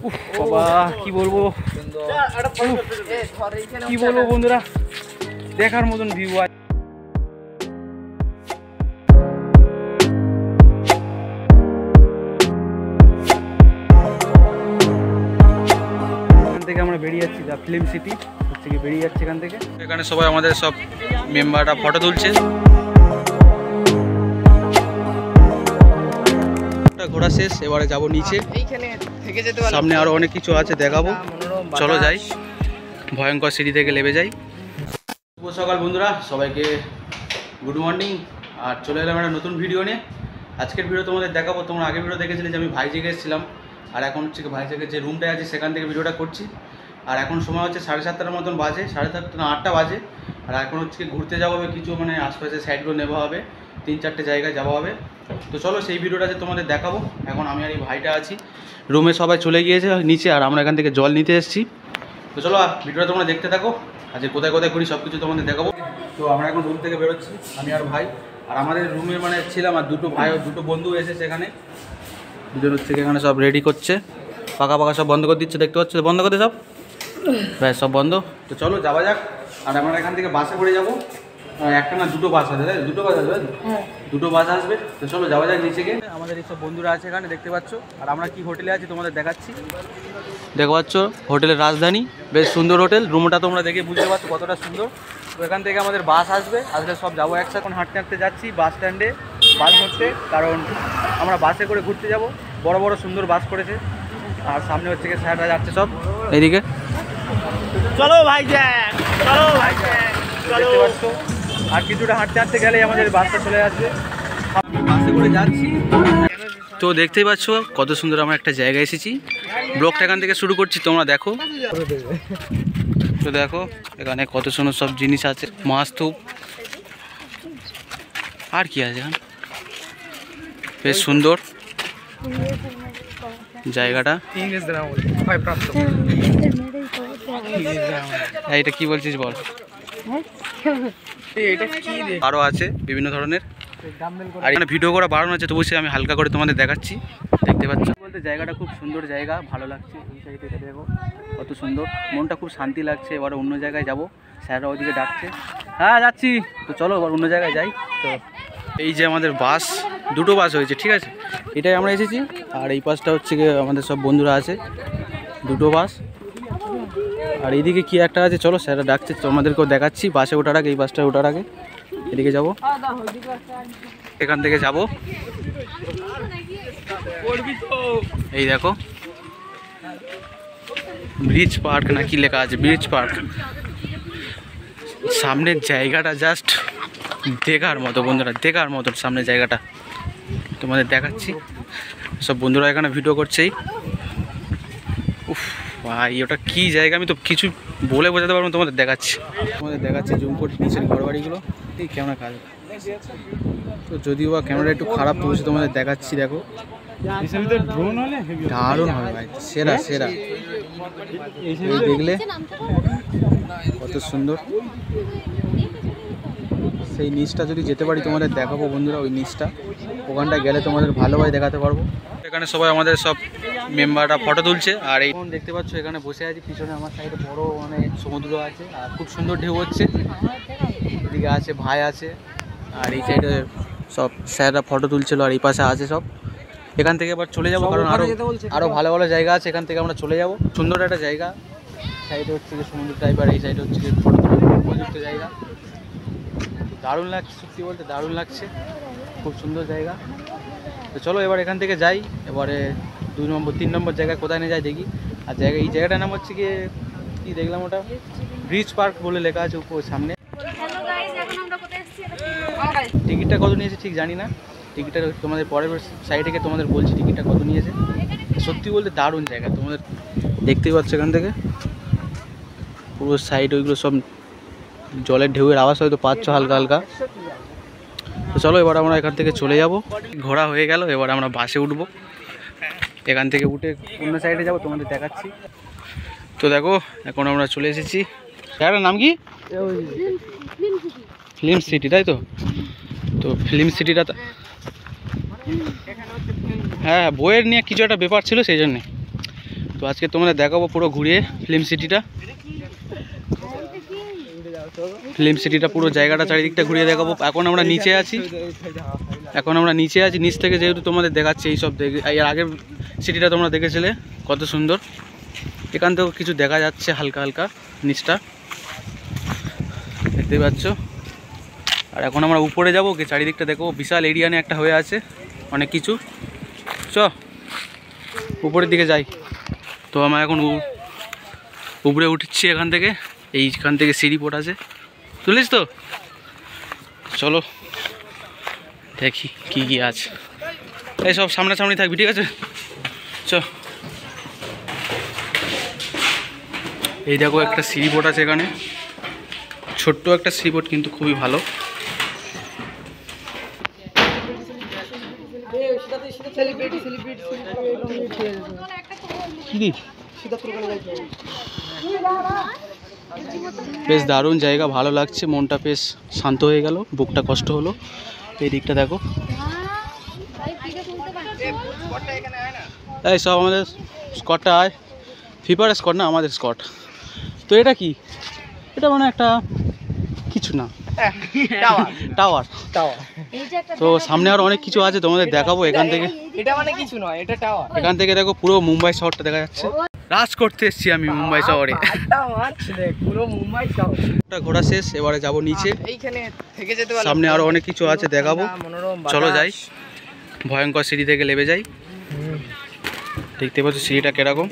উফ বাবা কি বলবো বন্ধুরা, দেখার মতন ভিউ আছে। এখান থেকে আমরা বেরিয়ে যাচ্ছি, দ্য ফিল্ম সিটি হচ্ছে কি বেরিয়ে যাচ্ছে এখান থেকে। এখানে সবাই আমাদের সব মেম্বাররা ফটো তুলছে। ঘোরা শেষ, এবারে যাবো নিচে। সামনে আরো অনেক কিছু আছে, দেখাবো। চলো যাই, ভয়ঙ্কর সিঁড়ি থেকে নেমে যাই। শুভ সকাল বন্ধুরা, সবাইকে গুড মর্নিং। আর চলে এলাম একটা নতুন ভিডিও নিয়ে। আজকের ভিডিও তোমাদের দেখাবো। তোমরা আগের ভিডিও দেখেছিলে যে আমি ভাইজ্যাগে এসেছিলাম, আর এখন হচ্ছে ভাইজ্যাগের যে রুমটা আছে সেখান থেকে ভিডিওটা করছি। আর এখন সময় হচ্ছে 7:30টার মতন বাজে, 7:30 না 8টা বাজে। আর এখন হচ্ছে ঘুরতে যাওয়া হবে, কিছু মানে আশপাশের সাইডগুলো নেওয়া হবে, 3-4টে জায়গায় যাওয়া হবে। তো চলো সেই ভিডিওটা যে তোমাদের দেখাবো। এখন আমি আর এই ভাইটা আছি, রুমে সবাই চলে গিয়েছে নিচে, আর আমরা এখান থেকে জল নিতে এসেছি। তো চলো ভিডিওটা তোমরা দেখতে থাকো, আর যে কোথায় কোথায় করি সব কিছু তোমাদের দেখাবো। তো আমরা এখন রুম থেকে বেরোচ্ছি, আমি আর ভাই। আর আমাদের রুমে মানে ছিলাম, আর দুটো ভাই দুটো বন্ধু এসেছে এখানে, দুজন হচ্ছে এখানে সব রেডি করছে, পাকা পাকা সব বন্ধ করে দিচ্ছে, দেখতে পাচ্ছ বন্ধ করতে সব ভাই, সব বন্ধ। তো চলো যাওয়া যাক। আর আমরা এখান থেকে বাসে করে যাবো, একটা না দুটো বাস আছে, তাই দুটো বাস আসবে, দুটো বাস আসবে। তো চলো যাওয়া যাক নিচে গিয়ে। আমাদের এইসব বন্ধুরা আছে এখানে, দেখতে পাচ্ছ। আর আমরা কি হোটেলে আছি তোমাদের দেখাচ্ছি, দেখতে পাচ্ছ, হোটেলের রাজধানী, বেশ সুন্দর হোটেল। রুমটা তোমরা দেখে বুঝতে পারছো কতটা সুন্দর। তো এখান থেকে আমাদের বাস আসবে, আসলে সব যাবো একসাথে। এখন হাঁটতে হাঁটতে যাচ্ছি বাস স্ট্যান্ডে বাস ধরতে, কারণ আমরা বাসে করে ঘুরতে যাব। বড় বড় সুন্দর বাস করেছে, আর সামনে হচ্ছে গিয়ে স্যাররা যাচ্ছে সব এইদিকে। চলো ভাই জ্যাক, চলো ভাই জ্যাক, দেখতে পাচ্ছ। আর কিছুটা হাঁটতে হাঁটতে গেলেই আমাদের বাসটা চলে আসবে, বাসে করে যাচ্ছি। তো দেখতেই পাচ্ছ কত সুন্দর আমরা একটা জায়গায় এসেছি। ব্লগটা এখান থেকে শুরু করছি, তোমরা দেখো। তো দেখো এখানে কত সুন্দর সব জিনিস আছে, মাছ স্তূপ আর কি আছে এখানে, বেশ সুন্দর জায়গাটা। এটা কি বলছিস বল। আরো আছে বিভিন্ন ধরনের, আর এখানে ভিডিও করা বারণ আছে, তবু আমি হালকা করে তোমাদের দেখাচ্ছি, দেখতে পাচ্ছ। বলতে জায়গাটা খুব সুন্দর জায়গা, ভালো লাগছে। এই সাইডে দেখো কত সুন্দর, মনটা খুব শান্তি লাগছে। এবার অন্য জায়গায় যাব, স্যাররা ওইদিকে ডাকছে। হ্যাঁ যাচ্ছি, তো চলো এবার অন্য জায়গায় যাই। তো এই যে আমাদের বাস, দুটো বাস হয়েছে, ঠিক আছে, এটাই আমরা এসেছি। আর এই পাশটা হচ্ছে গিয়ে আমাদের সব বন্ধুরা আছে, দুটো বাস। আর এইদিকে কি একটা আছে, চলো স্যাররা ডাকছে, তোমাদেরকেও দেখাচ্ছি। বাসে ওঠার আগে, এই বাসটায় ওঠার আগে এদিকে যাব, এখান থেকে যাব। এই দেখো ব্রিজ পার্ক না কি লেখা আছে, ব্রিজ পার্ক। সামনের জায়গাটা জাস্ট দেখার মতো বন্ধুরা, দেখার মতো সামনের জায়গাটা তোমাদের দেখাচ্ছি। সব বন্ধুরা এখানে ভিডিও করছেই। উফ ভাই ওটা কি জায়গা, আমি তো কিছু বলে বোঝাতে পারবো, তোমাদের দেখাচ্ছি। তোমাদের দেখাচ্ছি জুম করে নিচের ঘরবাড়িগুলো। এই ক্যামেরা কাজ, তো যদিও বা ক্যামেরা একটু খারাপ, তো তোমাদের দেখাচ্ছি। দেখো দারুণ হবে ভাই, সেরা সেরা। দেখলে কত সুন্দর। সেই নিচটা যদি যেতে পারি তোমাদের দেখাবো বন্ধুরা, ওই নিচটা, ওখানটায় গেলে তোমাদের ভালোভাবে দেখাতে পারবো। এখানে সবাই আমাদের সব মেম্বাররা ফটো তুলছে। আর এই দেখতে পাচ্ছ এখানে বসে আছি, পিছনে আমার সাইডে বড় মানে সমুদ্র আছে, আর খুব সুন্দর ঢেউ হচ্ছে। এদিকে আছে ভাই আছে, আর এই সাইডে সব স্যাররা ফটো তুলছিল, আর এই পাশে আছে সব। এখান থেকে এবার চলে যাবো, কারণ আরও ভালো ভালো জায়গা আছে, এখান থেকে আমরা চলে যাব। সুন্দর একটা জায়গা, সাইডে হচ্ছে যে সমুদ্র টাইপ, আর এই সাইডে হচ্ছে যে ফটো তোলার উপযুক্ত জায়গা। দারুণ লাগছে, সত্যি বলতে দারুণ লাগছে, খুব সুন্দর জায়গা। তো চলো এবার এখান থেকে যাই। এবারে 2 নম্বর 3 নম্বর জায়গায় কোথায় নিয়ে যাই দেখি। আর জায়গা, এই জায়গাটার নাম হচ্ছে গিয়ে কি দেখলাম, ওটা ব্রিজ পার্ক বলে লেখা আছে উপর সামনে। টিকিটটা কত নিয়েছে ঠিক জানি না, টিকিটটা তোমাদের পরের সাইড থেকে তোমাদের বলছি টিকিটটা কত নিয়েছে। সত্যি বলতে দারুণ জায়গা, তোমাদের দেখতেই পাচ্ছ এখান থেকে পুরো সাইড, ওইগুলো সব জলের ঢেউয়ের আওয়াজ হয়তো পাচ্ছ হালকা হালকা। তো চলো এবার আমরা এখান থেকে চলে যাব। ঘোরা হয়ে গেল, এবার আমরা বাসে উঠবো। এখান থেকে উঠে অন্য সাইডে যাব, তোমাদের দেখাচ্ছি। তো দেখো এখন আমরা চলে এসেছি। জায়গাটার নাম কি? ফিল্ম সিটি, তাই তো? তো ফিল্ম সিটিটা, হ্যাঁ বইয়ের নিয়ে কিছু একটা ব্যাপার ছিল সেই জন্যে। তো আজকে তোমাদের দেখাবো পুরো ঘুরিয়ে ফিল্ম সিটিটা। ফিল্ম সিটিটা পুরো জায়গাটা চারিদিকটা ঘুরিয়ে দেখাবো। এখন আমরা নিচে আছি, নিচ থেকে যেহেতু তোমাদের দেখাচ্ছি এইসব এর আগের সিটিটা তোমরা দেখেছিলে কত সুন্দর। এখান থেকেও কিছু দেখা যাচ্ছে হালকা হালকা নিচটা দেখতে পাচ্ছ। আর এখন আমরা উপরে যাবো, চারিদিকটা দেখো, বিশাল এরিয়া নিয়ে একটা হয়ে আছে অনেক কিছু। চ উপরের দিকে যাই। তো আমরা এখন উপরে উঠছি এখান থেকে, এইখান থেকে সিঁড়ি পোট আছে, চলিস তো চলো দেখি কি কি আছে। এই সব সামনাসামনি থাকবি, ঠিক আছে? চ এই দেখো একটা সিঁড়ি পোট আছে এখানে, ছোট্ট একটা সিঁড়ি পোট কিন্তু খুবই ভালো। বেশ দারুণ জায়গা, ভালো লাগছে, মনটা বেশ শান্ত হয়ে গেল, বুকটা কষ্ট হলো। এই দিকটা দেখো, এই সব আমাদের স্কটটা আয়, ফিফার স্কট না, আমাদের স্কট। তো এটা কি? এটা মানে একটা কিছু না, টাওয়ার। তো সামনে আরো অনেক কিছু আছে তোমাদের দেখাবো। এখান থেকে এটা মানে কিছু নয়, এটা টাওয়ার। এখান থেকে দেখো পুরো মুম্বাই শহরটা দেখা যাচ্ছে। রাজ করতে এসেছি আমি মুম্বাই শহরে, পুরো মুম্বাই শহর। ঘোরা শেষ, এবারে যাব নিচে। এইখানে থেকে যেতে পারলাম, সামনে আরো অনেক কিছু আছে দেখাবো, চলো যাই। ভয়ঙ্কর সিঁড়ি থেকে নেমে যাই। দেখতে পাচ্ছ সিঁড়িটা কিরকম।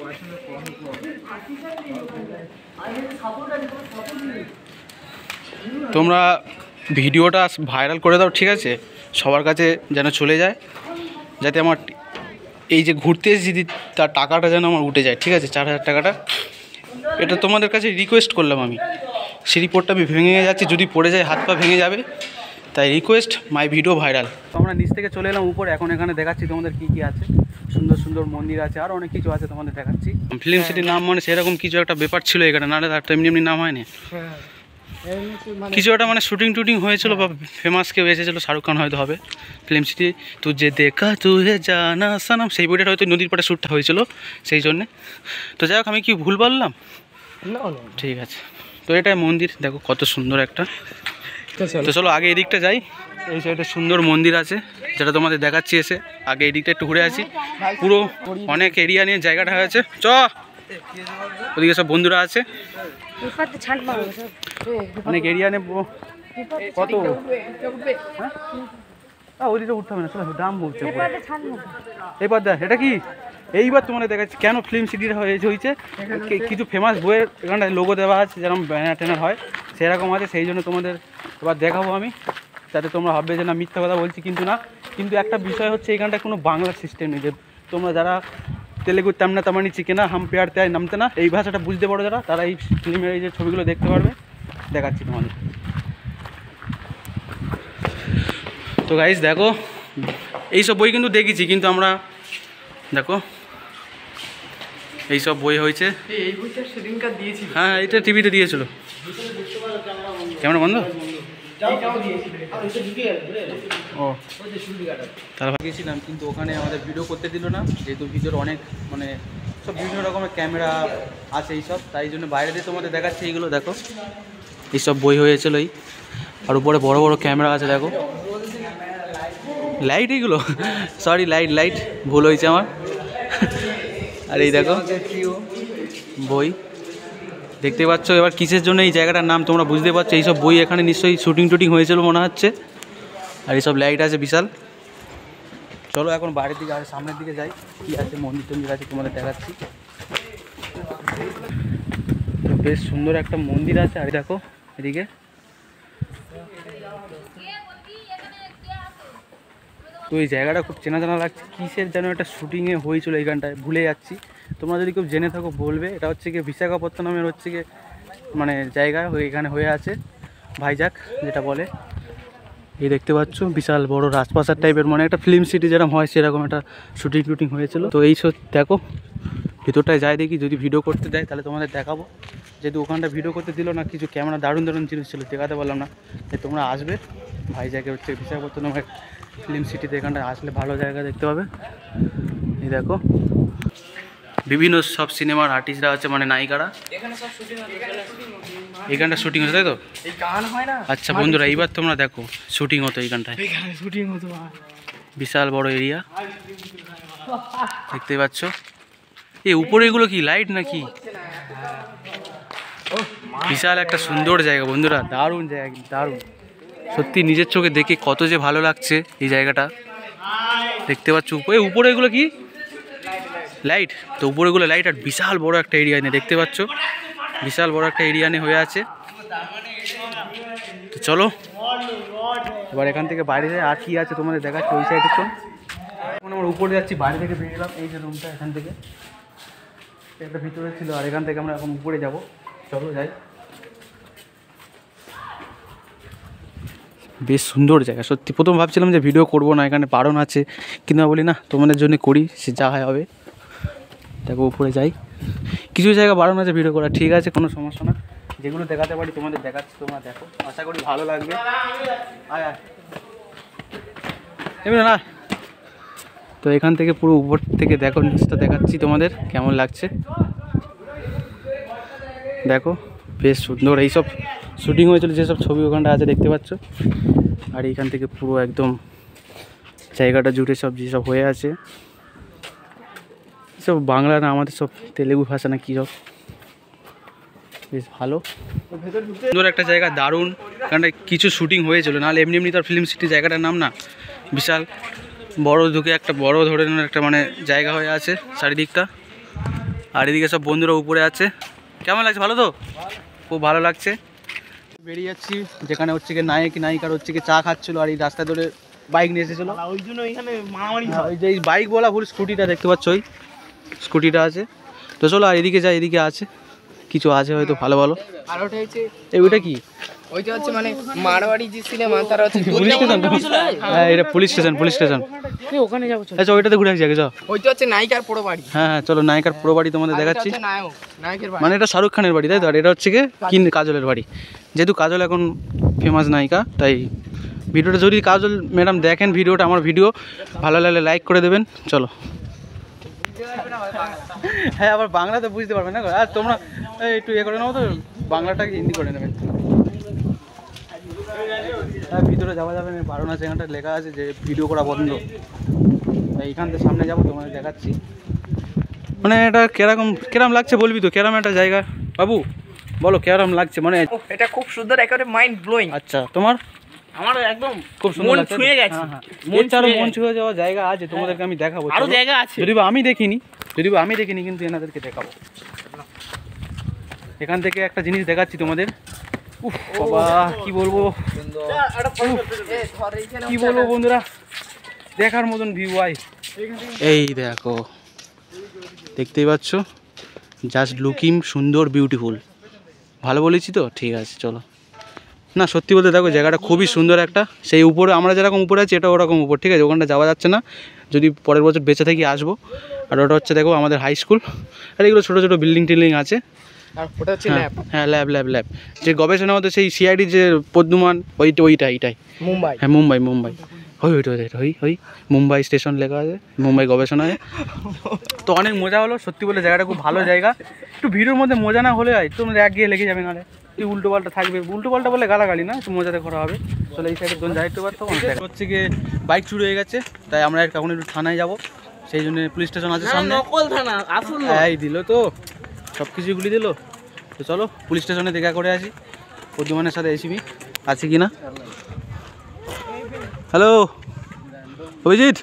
তোমরা ভিডিওটা ভাইরাল করে দাও, ঠিক আছে? সবার কাছে যেন চলে যায়, যাতে আমার এই যে ঘুরতে এসেছি তার টাকাটা যেন আমার উঠে যায়, ঠিক আছে? 4000 টাকাটা, এটা তোমাদের কাছে রিকোয়েস্ট করলাম আমি। সিঁড়ি পোটটা আমি ভেঙে যাচ্ছি, যদি পড়ে যায় হাত পা ভেঙে যাবে, তাই রিকোয়েস্ট মাই ভিডিও ভাইরাল। আমরা নিচ থেকে চলে এলাম উপরে, এখন এখানে দেখাচ্ছি তোমাদের কী কী আছে। সুন্দর সুন্দর মন্দির আছে, আরও অনেক কিছু আছে তোমাদের দেখাচ্ছি। ফিল্ম সিটির নাম মানে সেরকম কিছু একটা ব্যাপার ছিল এখানে, নাহলে তার তো এমনি এমনি নাম হয়নি। কিছু একটা মানে শুটিং টুটিং হয়েছিল বা ফেমাস কেউ এসেছিলো, শাহরুখ খান হয়তো হবে। ফিল্ম সিটি তুঝে দেখা তুহে জানা সানাম, সেই বইটা হয়তো নদীর পাড়ে শ্যুটটা হয়েছিল সেই জন্যে। তো যাই হোক, আমি কি ভুল বললাম? ঠিক আছে। তো এটাই মন্দির, দেখো কত সুন্দর একটা। তো চলো আগে এদিকটা যাই। এই সাইডে সুন্দর মন্দির আছে যেটা তোমাদের দেখাচ্ছি এসে। আগে এদিকটা একটু ঘুরে আসি, পুরো অনেক এরিয়া নিয়ে জায়গাটা হয়েছে। চ ওদিকে সব বন্ধুরা আছে, অনেক এরিয়া নিয়ে। কত ওদিকে উঠতে হবে না, দাম বলছে। এবার দেখ এটা কি, এইবার তোমাদের দেখাচ্ছি কেন ফিল্ম সিটিটা হয়েছে। কিছু ফেমাস বইয়ের এখানটায় লোগো দেওয়া আছে, যেরকম ব্যানার ট্যানার হয় সেরকম আছে, সেই জন্য তোমাদের এবার দেখাবো আমি, যাতে তোমরা ভাববে যে না মিথ্যা কথা বলছি। কিন্তু না, কিন্তু একটা বিষয় হচ্ছে এখানটায় কোনো বাংলা সিস্টেম নেই, যে তোমরা যারা তেলেগু তামনা তামানি চিকেনা হাম পেয়ার তেয় নামতে না, এই ভাষাটা বুঝতে পারো যারা, তারা এই ফিল্মের এই যে ছবিগুলো দেখতে পারবে। দেখাচ্ছি তোমাদের। তো গাইস দেখো, এইসব বই কিন্তু দেখেছি, কিন্তু আমরা দেখো এইসব বই হয়েছে। হ্যাঁ, এটা টিভিতে দিয়েছিল। ক্যামেরা বন্ধ? ও তাহলে গিয়েছিলাম, কিন্তু ওখানে আমাদের ভিডিও করতে দিল না, যেহেতু ভিডিওর অনেক মানে সব বিভিন্ন রকমের ক্যামেরা আছে এইসব, তাই জন্য বাইরে দিয়ে তোমাদের দেখাচ্ছে। এইগুলো দেখো, এইসব বই হয়েছিল এই, আর উপরে বড় বড় ক্যামেরা আছে দেখো। লাইট এইগুলো, সরি লাইট ভুল হয়েছে আমার। আর এই দেখো বই দেখতে পাচ্ছ। এবার কিসের জন্য এই জায়গাটার নাম তোমরা বুঝতে পারছো। এইসব বই এখানে নিশ্চয়ই শুটিং টুটিং হয়েছিল মনে হচ্ছে। আর এইসব লাইট আছে বিশাল। চলো এখন বাইরের দিকে আর সামনের দিকে যাই, কী আছে মন্দির টন্দির আছে তোমাদের দেখাচ্ছি। বেশ সুন্দর একটা মন্দির আছে। আর দেখো এদিকে তো এই জায়গাটা খুব চেনা চেনা লাগছে, কিসের যেন একটা শুটিংয়ে হয়েছিল এইখানটায়, ভুলে যাচ্ছি। তোমরা যদি কেউ জেনে থাকো বলবে। এটা হচ্ছে কি বিশাখাপত্তনমের হচ্ছে কি মানে জায়গা এখানে হয়ে আছে, ভাইজাগ যেটা বলে। এই দেখতে পাচ্ছ বিশাল বড় রাজপ্রাসাদ টাইপের, মানে একটা ফিল্ম সিটি যেরকম হয় সেরকম একটা শুটিং টুটিং হয়েছিল। তো এই সব দেখো, ভিতরটায় যাই দেখি, যদি ভিডিও করতে যাই তাহলে তোমাদের দেখাবো। যেহেতু ওখানটা ভিডিও করতে দিল না, কিছু ক্যামেরা দারুণ দারুণ জিনিস ছিল, দেখাতে পারলাম না। তাই তোমরা আসবে ভাইজাগে হচ্ছে বিশাখাপত্তনমের ফিল্ম সিটিতে, এখানটায় আসলে ভালো জায়গা দেখতে পাবে। এই দেখো বিভিন্ন সব সিনেমার আর্টিস্টরা আছে, মানে নায়িকারা এখানে সব শুটিং এখানটা শুটিং হচ্ছে, তাই তো? এই গান হয় না। আচ্ছা বন্ধুরা, এইবার তোমরা দেখো শুটিং হতো এইখানটায়। এখানে শুটিং হতো। বিশাল বড় এরিয়া দেখতে পাচ্ছ। এই উপরে এগুলো কি লাইট নাকি? বিশাল একটা সুন্দর জায়গা বন্ধুরা, দারুণ জায়গা, দারুণ সত্যি। নিজের চোখে দেখে কত যে ভালো লাগছে এই জায়গাটা। দেখতে পাচ্ছ উপরে এগুলো কি লাইট, তো উপরে এগুলো লাইট। আর বিশাল বড় একটা এরিয়া নিয়ে দেখতে পাচ্ছ, বিশাল বড় একটা এরিয়া নিয়ে হয়ে আছে। তো চলো এবার এখান থেকে বাইরে যাই, আর কি আছে তোমাদের দেখাচ্ছি ওই সাইডে। তো এখন আমরা উপরে যাচ্ছি, বাইরে থেকে বেরিয়ে গেলাম। এই যে রুমটা, এখান থেকে একটা ভিতরে ছিল, আর এখান থেকে আমরা এখন উপরে যাব। চলো যাই। বেশ সুন্দর জায়গা সত্যি। প্রথম ভাবছিলাম যে ভিডিও করব না, এখানে বারণ আছে, কিন্তু বলি না, তোমাদের জন্য করি, সে যা হয় হবে। দেখো উপরে যাই, কিছু জায়গা বারণ আছে ভিডিও করা, ঠিক আছে, কোনো সমস্যা না। যেগুলো দেখাতে পারি তোমাদের দেখাচ্ছি, তোমরা দেখো, আশা করি ভালো লাগবে। আয় আয় এমনি না। তো এখান থেকে পুরো উপর থেকে দেখো, নিচটা দেখাচ্ছি তোমাদের কেমন লাগছে। দেখো বেশ সুন্দর, এইসব শুটিং হয়েছিল যেসব ছবি ওখানটা আছে দেখতে পাচ্ছ। আর এইখান থেকে পুরো একদম জায়গাটা জুড়ে সব যেসব হয়ে আছে, সব বাংলা না, আমাদের সব তেলেগু ভাষা না কী সব, বেশ ভালো সুন্দর একটা জায়গা, দারুণ। এখানটায় কিছু শুটিং হয়েছিল, নাহলে এমনি এমনি তার ফিল্ম সিটি জায়গাটার নাম না। বিশাল বড় ঢুকে একটা বড় ধরনের একটা মানে জায়গা হয়ে আছে চারিদিকটা। আর এদিকে সব বন্ধুরা উপরে আছে। কেমন লাগছে? ভালো তো, খুব ভালো লাগছে। বেরিয়ে যাচ্ছি, যেখানে হচ্ছে কি নায়িকার হচ্ছে কি চা খাচ্ছিলো, আর এই রাস্তা ধরে বাইক নিয়ে এসেছিলো। ওই জন্য এখানে মারামারি। ওই যে বাইক বলা ভুল, স্কুটিটা দেখতে পাচ্ছ, ওই স্কুটিটা আছে। তো চলো আর এদিকে যাই, এদিকে আছে কিছু আছে হয়তো ভালো ভালো। আর ওটা হচ্ছে ওইটা কি? ওইটা হচ্ছে মানে মারওয়াড়ি যে সিনেমা, তারা হচ্ছে পুলিশ স্টেশন। হ্যাঁ এটা পুলিশ স্টেশন। ওখানে যাবো। আচ্ছা ওইটাতে ঘুরে আসি আগে, যাও। ওইটা হচ্ছে নায়িকার পুরো বাড়ি। হ্যাঁ হ্যাঁ চলো, নায়িকার পুরো বাড়ি তোমাদের দেখাচ্ছি। নায়কের বাড়ি মানে এটা শাহরুখ খানের বাড়ি, তাই তো? আর এটা হচ্ছে কি কাজলের বাড়ি। যেহেতু কাজল এখন ফেমাস নায়িকা, তাই ভিডিওটা যদি কাজল ম্যাডাম দেখেন ভিডিওটা, আমার ভিডিও ভালো লাগলে লাইক করে দেবেন। চলো। হ্যাঁ আবার বাংলা তো বুঝতে পারবে না, আর তোমরা একটু ইয়ে করে নেবো তো, বাংলাটাকে হিন্দি করে নেবেন। হ্যাঁ ভিতরে যাওয়া যাবে না, বারণ আছে, এখানটা লেখা আছে যে ভিডিও করা বন্ধ। এইখান থেকে সামনে যাবো, তোমাদের দেখাচ্ছি। মানে এটা কেরম লাগছে বলবি তো, কেরম একটা জায়গা বাবু, বলো কেরম লাগছে? মানে এটা খুব সুন্দর, একেবারে মাইন্ড ব্লোয়িং। আচ্ছা তোমার? আমার একদম খুব সুন্দর লাগছে, ছুঁয়ে গেছে। মন ছুঁয়ে যাওয়া জায়গা আছে, তোমাদেরকে আমি দেখাবো। আরো জায়গা আছে, যদি আমি দেখিনি, কিন্তু এনাদেরকে দেখাবো। এখান থেকে একটা জিনিস দেখাচ্ছি তোমাদের। উফ বাবা কি বলবো বন্ধুরা, দেখার মতন ভিউ আই। এই দেখো, দেখতেই পাচ্ছ, জাস্ট লুকিং সুন্দর, বিউটিফুল। ভালো বলেছি তো? ঠিক আছে চলো। না সত্যি বলতে দেখো জায়গাটা খুবই সুন্দর একটা। সেই উপরে আমরা যেরকম উপরে আছি, এটা ওরকম উপর, ঠিক আছে? ওখানটা যাওয়া যাচ্ছে না, যদি পরের বছর বেঁচে থাকি আসবো। আর ওটা হচ্ছে দেখো আমাদের হাই স্কুল। আর এগুলো ছোটো ছোটো বিল্ডিং টিল্ডিং আছে। আর ওটা হচ্ছে ল্যাব। হ্যাঁ ল্যাব যে গবেষণা হতো, সেই সিআইডি যে পদ্মমান, এইটাই মুম্বাই। হ্যাঁ মুম্বাই ওই মুম্বাই স্টেশন লেখা আছে, মুম্বাই গবেষণায়। তো অনেক মজা হলো সত্যি বলে, জায়গাটা খুব ভালো জায়গা। একটু ভিড়ের মধ্যে মজা না হলে হয়, তোমরা এক গিয়ে লেগে যাবে, নাহলে তুই উল্টো পাল্টা থাকবে। উল্টো পাল্টা বলে গালাগালি না, একটু মজাতে করা হবে। চলো এই সাইডে যাই একটু পারতো। হচ্ছে গিয়ে বাইক চুরি হয়ে গেছে, তাই আমরা এখন একটু থানায় যাবো। সেই জন্য পুলিশ স্টেশন আছে সামনে। নকল থানা, আসল এই দিল তো, সব কিছু গুলি দিল। তো চলো পুলিশ স্টেশনে দেখা করে আসি, প্রদ্যুমানের সাথে এসিবি আছে কি না। হ্যালো অভিজিৎ,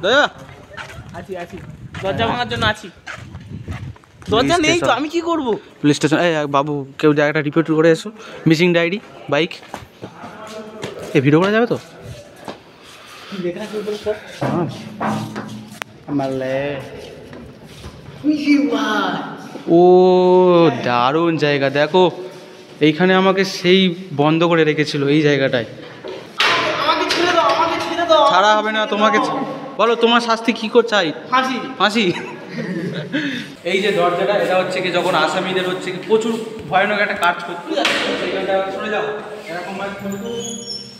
দয়া আছি দরজা ভাঙার জন্য আছি। দরজা নেই তো, আমি কি করব? Police station. এই বাবু, কেউ জায়গাটা রিপোর্ট করে এসো, মিসিং ডায়েরি বাইক। এই ভিডিও করা যাবে তো? ও দারুণ জায়গা, দেখো এইখানে আমাকে সেই বন্ধ করে রেখেছিল এই জায়গাটায়। ছাড়া হবে না তোমাকে। বলো তোমার শাস্তি কি করে চাই? ফাঁসি। এই যে দরজাটা, এটা হচ্ছে কি যখন আসামিদের হচ্ছে কি প্রচুর ভয়ানক একটা কাজ করতো, সেইখানটা সরে যাও এরকম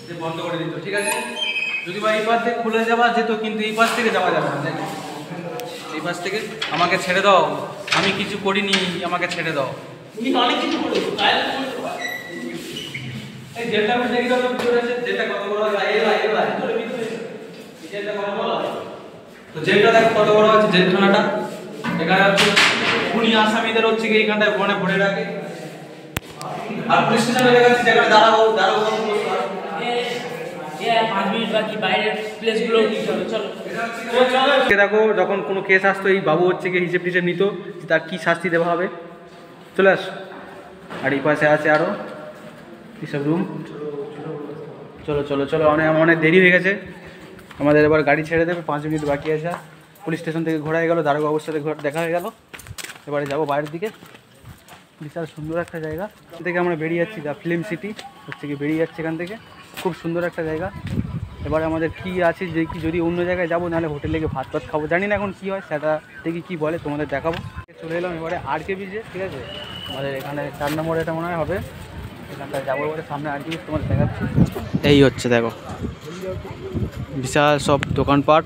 যে বন্ধ করে দিত, ঠিক আছে? যদি বা এই পাশ থেকে খুলে যাওয়া যেত, কিন্তু এই পাশ থেকে যাওয়া যাবে না। এই পাশ থেকে আমাকে ছেড়ে দাও, আমি কিছু করিনি, আমাকে ছেড়ে দাও। অনেক কিছু করেছো, এই জেলটা আমি দেখি দাও, ভিতরে আছে জেলটা কত বড় আছে। জেলটা কত বড় আছে, তো জেলটা দেখো কত বড় আছে জেলখানাটা। এখানে হচ্ছে খুনি আসামিদের হচ্ছে কি এইখানটায় বনে ভরে রাখে। আর পুলিশ স্টেশনে লেখা আছে যেখানে দাঁড়াবো 5 মিনিট বাকি, বাইরের প্লেসগুলো দিতে হবে। চলো দেখো, যখন কোনো কেস আসতো এই বাবু হচ্ছে কি হিসেব টিসেব নিত যে তার কী শাস্তি দেওয়া হবে। চলে আস। আর এই পাশে আছে আরও এইসব রুম। চলো চলো চলো, অনেক দেরি হয়ে গেছে আমাদের, এবার গাড়ি ছেড়ে দেবে, 5 মিনিট বাকি আছে। পুলিশ স্টেশন থেকে ঘোরা হয়ে গেলো, দারোগা বাবুর সাথে দেখা হয়ে গেল। এবারে যাবো বাইরের দিকে। বিশাল সুন্দর একটা জায়গা, এখান থেকে আমরা বেরিয়ে যাচ্ছি, দ্য ফিল্ম সিটি হচ্ছে কি বেরিয়ে যাচ্ছে এখান থেকে। খুব সুন্দর একটা জায়গা। এবারে আমাদের কী আছে যে কি যদি অন্য জায়গায় যাবো, নাহলে হোটেলে গিয়ে ভাত খাবো, জানি না এখন কী হয়, সেটা দেখি কী বলে তোমাদের দেখাবো। চলে এলাম এবারে RK বিচে, ঠিক আছে, আমাদের এখানে 4 নম্বর এটা মনে হয় হবে, এখানটায় যাবো। এবারে সামনে RK বিচ তোমাদের দেখাচ্ছি। এই হচ্ছে দেখো বিশাল সব দোকানপাট,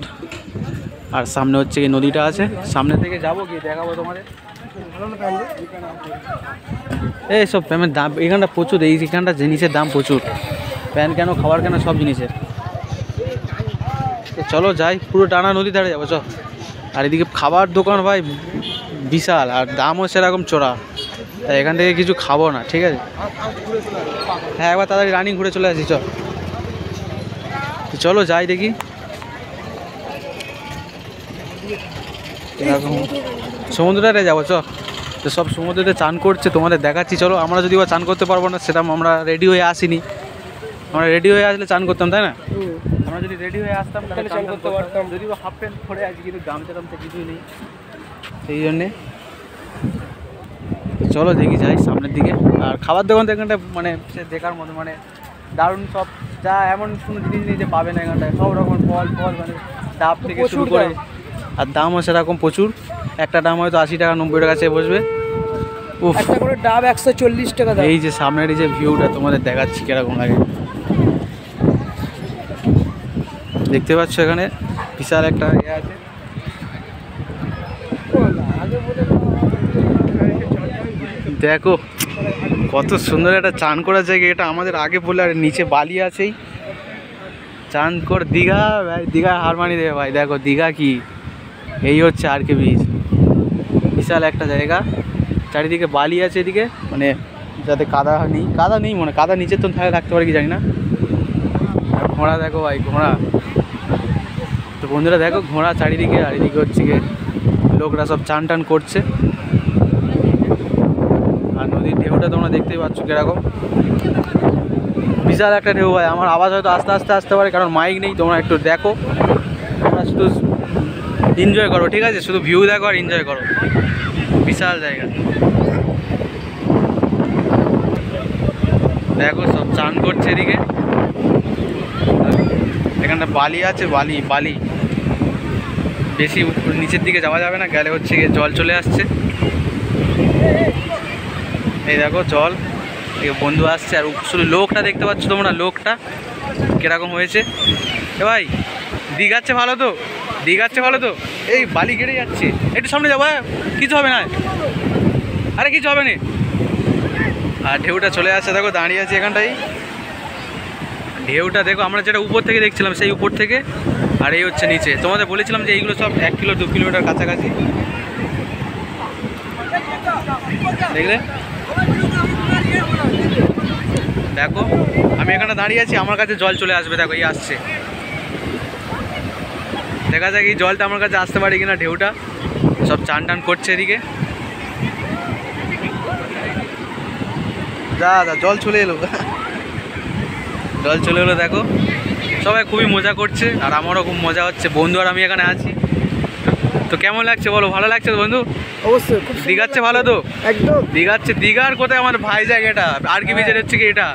আর সামনে হচ্ছে কি নদীটা আছে, সামনে থেকে যাবো গিয়ে দেখাবো তোমাদের। এই সব প্যানের দাম এখানটা প্রচুর, এইখানটা জিনিসের দাম প্রচুর, প্যান কেন, খাবার কেন, সব জিনিসের। তো চলো যাই, পুরো টানা নদী ধারে যাবো চ। আর এদিকে খাবার দোকান ভাই বিশাল, আর দামও সেরকম চড়া, তাই এখান থেকে কিছু খাবো না, ঠিক আছে। হ্যাঁ একবার তাড়াতাড়ি রানিং ঘুরে চলে আসি চ। চলো যাই দেখি এরকম সমুদ্রটারে যাবো চ। তো সব সমুদ্রেতে চান করছে, তোমাদের দেখাচ্ছি। চলো, আমরা যদি বা চান করতে পারবো না, সেটা আমরা রেডি হয়ে আসিনি। আমরা রেডি হয়ে আসলে চান করতাম, তাই না? আমরা যদি রেডি হয়ে আসতাম তাহলে চান করতে পারতাম। যদি বা হাফ প্যান্ট পরে আছি, কিন্তু গামছা টামছা কিছুই নেই, সেই জন্যে। চলো দেখি যাই সামনের দিকে। আর খাবার দোকান তো এখানটা মানে সে দেখার মতো, মানে দারুণ সব, যা এমন কোনো জিনিস নেই যে পাবে না এখানটায়, সব রকম ফল মানে ডাব থেকে শুরু করে, আর দামও সেরকম প্রচুর। একটা দাম হয়তো 80 টাকা 90 টাকা চেয়ে বসবে। উফ, একটা করে ডাব 140 টাকা দাম। এই যে সামনের এই যে ভিউটা তোমাদের দেখাচ্ছি কিরকম লাগে, দেখতে পাচ্ছ এখানে বিশাল একটা ইয়ে আছে। দেখো কত সুন্দর একটা চান করার জায়গা এটা, আমাদের আগে বলে। আর নিচে বালি আছেই, চান কর দীঘা ভাই, দীঘা হার মানি দেবে ভাই। দেখো দীঘা কি, এই হচ্ছে RK বিচ, বিশাল একটা জায়গা, চারিদিকে বালি আছে এদিকে, মানে যাতে কাদা নেই মনে, কাদা নিচের তো থাকতে পারে কি জানি না। আর ঘোড়া দেখো ভাই, ঘোড়া। তো বন্ধুরা দেখো ঘোড়া চারিদিকে, আর এদিকে হচ্ছে গিয়ে লোকরা সব চান টান করছে। আর নদীর ঢেউটা তোমরা দেখতেই পাচ্ছ কিরকম, বিশাল একটা ঢেউ ভাই। আমার আওয়াজ হয়তো আস্তে আস্তে আসতে পারে, কারণ মাইক নেই। তোমরা একটু দেখো, তোমরা শুধু এনজয় করো, ঠিক আছে, শুধু ভিউ দেখো আর এনজয় করো। বিশাল জায়গা দেখো, সব চান করছে এদিকে। এখানটা বালি আছে, বালি বেশি নিচের দিকে যাওয়া যাবে না, গেলে হচ্ছে গিয়ে জল চলে আসছে। এই দেখো জল, এই বন্ধু আসছে। আর শুধু লোকটা দেখতে পাচ্ছ তোমরা, লোকটা কিরকম হয়েছে। এ ভাই দীঘাচ্ছে ভালো তো, এই বালি কেটে যাচ্ছে, একটু সামনে যাবো, কিছু হবে না, আরে কিছু হবে না। আর ঢেউটা চলে আসছে, দেখো দাঁড়িয়ে আছে এখানটাই। ঢেউটা দেখো, আমরা যেটা উপর থেকে দেখছিলাম সেই উপর থেকে, আর এই হচ্ছে নিচে। তোমাদের বলেছিলাম যে এইগুলো সব 1 কিলো 2 কিলোমিটার কাছাকাছি, দেখলে। দেখো আমি এখানে দাঁড়িয়ে আছি, আমার কাছে জল চলে আসবে, দেখো এই আসছে। দেখা যাক এই জলটা আমার কাছে আসতে পারে কিনা। ঢেউটা সব চান টান করছে এদিকে। যা জল চলে এলো, দেখো সবাই খুবই মজা করছে, আর আমারও খুব মজা হচ্ছে। বন্ধু আর আমি এখানে আছি। তো কেমন লাগছে বলো? ভালো লাগছে তো বন্ধু? অবশ্যই। দীঘাচ্ছে ভালো তো? একদম দীঘার কোথায় আমার ভাই জায়গাটা, RK বিচের হচ্ছে কি এটা।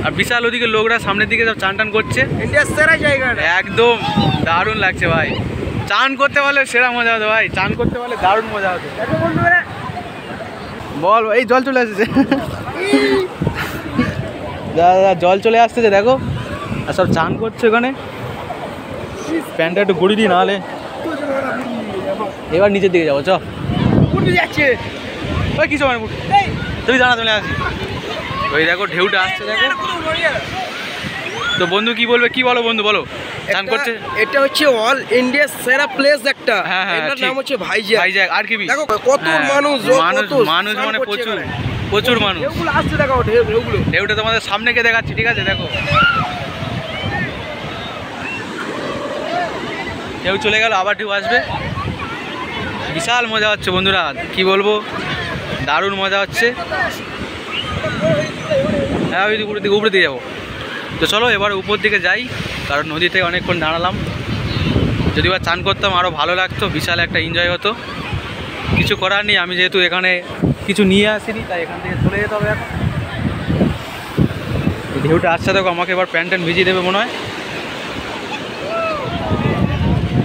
আর বিশাল ওদিকে লোকরা সামনের দিকে সব চান টান করছে, ইন্ডিয়ার সেরা জায়গা, একদম দারুণ লাগছে ভাই। চান করতে পারলে সেরা মজা হতো ভাই, চান করতে পারলে দারুণ মজা হতো। বল, এই জল চলে আসছে, জল চলে আসতেছে দেখো, আর সব চান করছে ওখানে। প্যান্টটা একটু গড়ি দিই নাহলে এবার নিচের দিকে যাবো চ যাচ্ছে ওই কিছু মানে তুই জানা চলে আসি ওই দেখো ঢেউটা আসছে দেখো তো বন্ধু কি বলবে কি বলো বন্ধু বলো চান করছে এটা হচ্ছে অল ইন্ডিয়া সেরা প্লেস একটা হ্যাঁ, হ্যাঁ, এটার ঠিক। নাম হচ্ছে ভাইজ্যাক। ভাইজ্যাক আর কি দেখো কত হ্যাঁ, মানুষ মানুষ কত মানুষ স্নান মানে করছে প্রচুর এখানে। প্রচুর মানুষ ঢেউগুলো আসছে দেখো ঢেউগুলো ঢেউটা তোমাদের সামনে কে দেখাচ্ছি ঠিক আছে দেখো ঢেউ চলে গেল আবার ঢেউ আসবে বিশাল মজা হচ্ছে বন্ধুরা কি বলবো দারুণ মজা হচ্ছে হ্যাঁ ওই উপরে দিয়ে যাবো তো চলো এবার উপর দিকে যাই কারণ নদীতে অনেকক্ষণ দাঁড়ালাম যদি বা চান করতাম আরও ভালো লাগতো বিশাল একটা এনজয় হতো কিছু করার নেই আমি যেহেতু এখানে কিছু নিয়ে আসিনি তাই এখান থেকে চলে যেতে হবে এখন এই ঢেউটা আসছে দেখো আমাকে এবার প্যান্ট ট্যান্ট ভিজিয়ে দেবে মনে হয়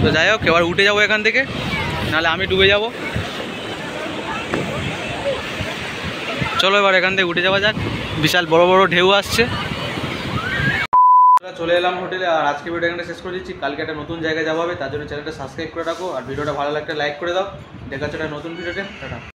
তো যাই হোক এবার উঠে যাবো এখান থেকে নাহলে আমি ডুবে যাব চলো এবার এখান থেকে উঠে যাওয়া যাক বিশাল বড় বড় ঢেউ আসছে চলে এলাম হোটেলে আর আজকে ভিডিও এখানে শেষ করে দিচ্ছি কালকে একটা নতুন জায়গায় যাওয়া হবে তার জন্য চ্যানেলটা সাবস্ক্রাইব করে রাখো আর ভিডিওটা ভালো লাগলে লাইক করে দাও দেখা হচ্ছে একটা নতুন ভিডিওতে টাটা।